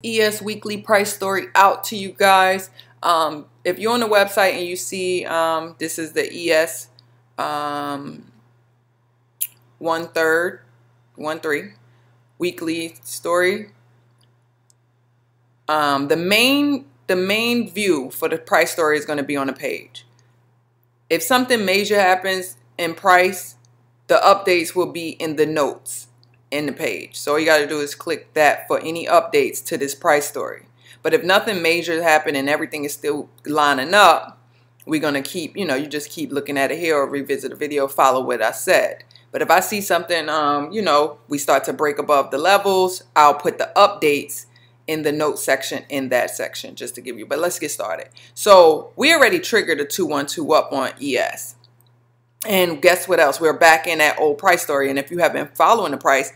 ES weekly price story out to you guys. If you're on the website and you see this is the ES 1/3 weekly story. The main view for the price story is going to be on the page. If something major happens in price, the updates will be in the notes in the page. So all you got to do is click that for any updates to this price story. But if nothing major happened and everything is still lining up, we're going to keep, you just keep looking at it here or revisit the video, follow what I said. But if I see something, we start to break above the levels, I'll put the updates in the note section in that section just to give you. But let's get started. So we already triggered a 212 up on ES. And guess what else? We're back in that old price story. And if you have been following the price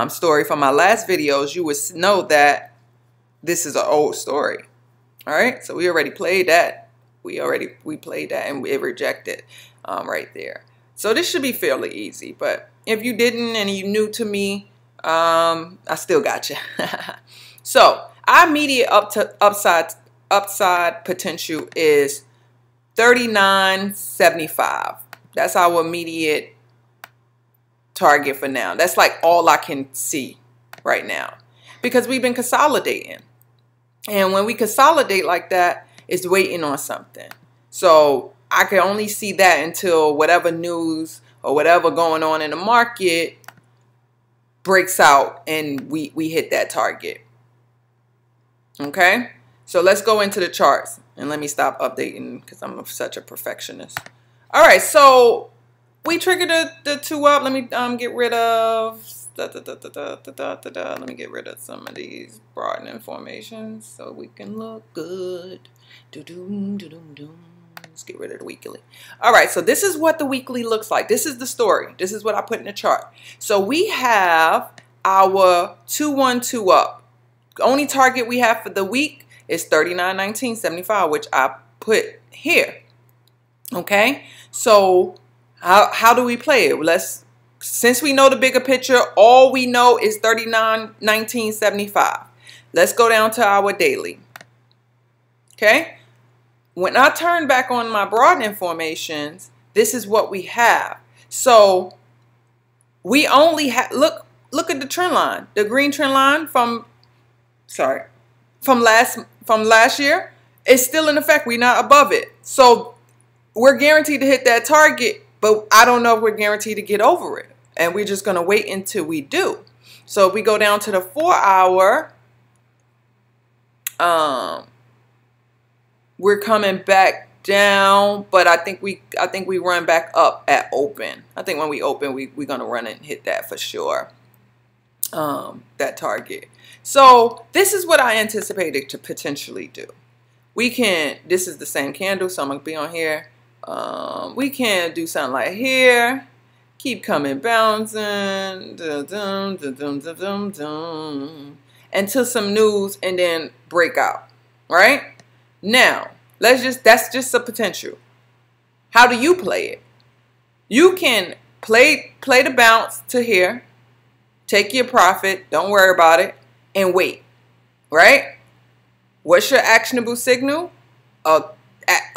story from my last videos, you would know that this is an old story. All right. So we already played that. We played that and it rejected right there. So this should be fairly easy. But if you didn't and you new to me, I still got you. So our immediate upside potential is 39.75. That's our immediate target for now. That's like all I can see right now because we've been consolidating. And when we consolidate like that, it's waiting on something. So I can only see that until whatever news or whatever going on in the market breaks out and we hit that target. Okay? So let's go into the charts. And let me stop updating because I'm such a perfectionist. All right, so we triggered the 2 up. Let me get rid of let me get rid of some of these broadening formations so we can look good. Let's get rid of the weekly. All right, so this is what the weekly looks like. This is the story. This is what I put in the chart. So we have our 212 up. The only target we have for the week is 39.1975, which I put here. Okay, so how do we play it? Since we know the bigger picture, all we know is 39.1975. Let's go down to our daily. Okay, when I turn back on my broadening formations, this is what we have. So we only have look at the trend line, the green trend line from last year. It's still in effect. We're not above it. So we're guaranteed to hit that target, but I don't know if we're guaranteed to get over it. And we're just going to wait until we do. So if we go down to the 4-hour, we're coming back down, but I think we run back up at open. I think when we open, we're going to run and hit that for sure. That target. So this is what I anticipated to potentially do. This is the same candle, so I'm going to be on here. We can do something like here, keep coming bouncing, until some news and then break out, right? Now, that's just a potential. How do you play it? You can play the bounce to here, take your profit, don't worry about it, and wait, right? What's your actionable signal?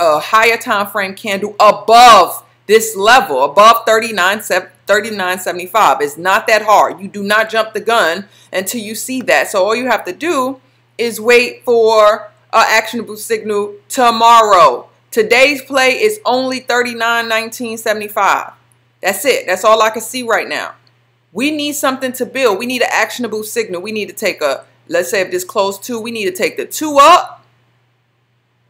A higher time frame candle above this level, above 39.75. It's not that hard. You do not jump the gun until you see that. So all you have to do is wait for an actionable signal tomorrow. Today's play is only 39.1975. That's it. That's all I can see right now. We need something to build. We need an actionable signal. We need to take let's say if this closed 2, we need to take the 2 up.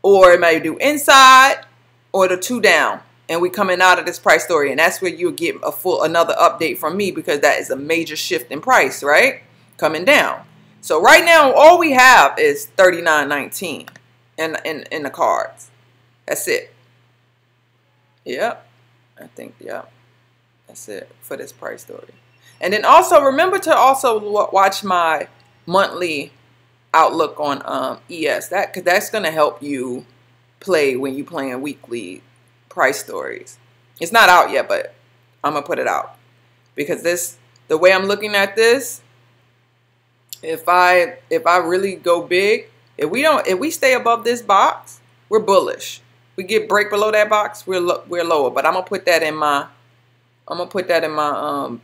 Or it may do inside or the 2 down. And we coming out of this price story. And that's where you'll get another update from me because that is a major shift in price, right? Coming down. So right now, all we have is 39.19 in the cards. That's it. Yep. I think, yep. That's it for this price story. And then also remember to also watch my monthly outlook on ES, because that's going to help you play when you playing weekly price stories. It's not out yet, but I'm gonna put it out because the way I'm looking at this, If I really go big, if we stay above this box, we're bullish. We get break below that box, we're lower. But I'm gonna put that in my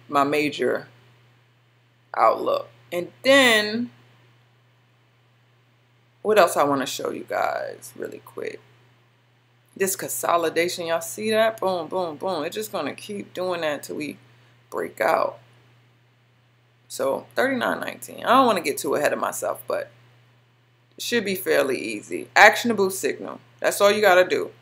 my major outlook. And then what else I want to show you guys really quick? This consolidation, y'all see that? Boom, boom, boom. It's just gonna keep doing that till we break out. So 39.19. I don't want to get too ahead of myself, but it should be fairly easy. Actionable signal. That's all you gotta do.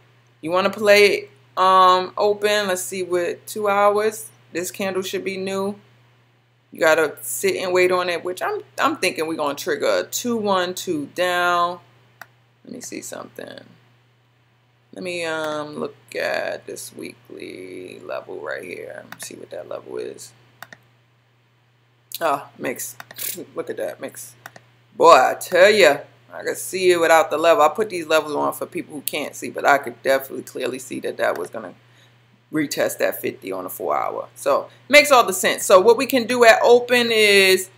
You want to play it open. Let's see, with 2 hours, this candle should be new. You gotta sit and wait on it, which I'm thinking we're gonna trigger a 2-1-2 down. Let me see something. Let me look at this weekly level right here. See what that level is. Oh, mix. Look at that mix. Boy, I tell you, I could see it without the level. I put these levels on for people who can't see, but I could definitely clearly see that was gonna retest that 50 on a 4 hour. So makes all the sense. So what we can do at open is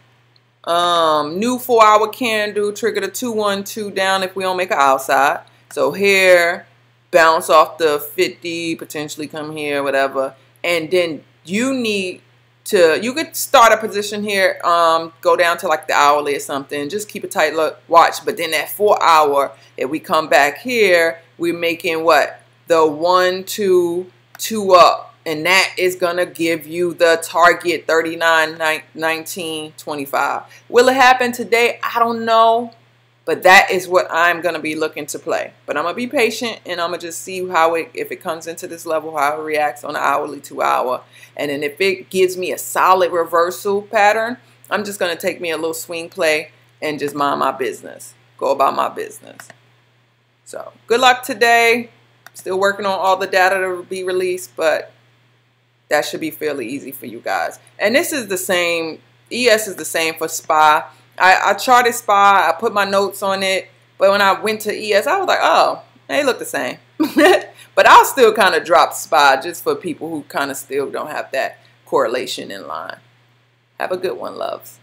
new 4 hour candle, trigger the 2-1-2 down if we don't make an outside. So here, bounce off the 50, potentially come here, whatever. And then you could start a position here, go down to like the hourly or something. Just keep a tight watch. But then that 4 hour, if we come back here, we're making what? The 1-2 up, and that is gonna give you the target 39.1925. Will it happen today? I don't know, but that is what I'm gonna be looking to play. But I'm gonna be patient, and I'm gonna just see how if it comes into this level, how it reacts on the hourly 2 hour, and then if it gives me a solid reversal pattern, I'm just gonna take me a little swing play and just mind my business, go about my business. So good luck today. Still working on all the data to be released, but that should be fairly easy for you guys. And this is the same, ES is the same for SPY. I charted SPY, I put my notes on it, but when I went to ES, I was like, oh, they look the same. But I'll still kind of drop SPY just for people who kind of still don't have that correlation in line. Have a good one, loves.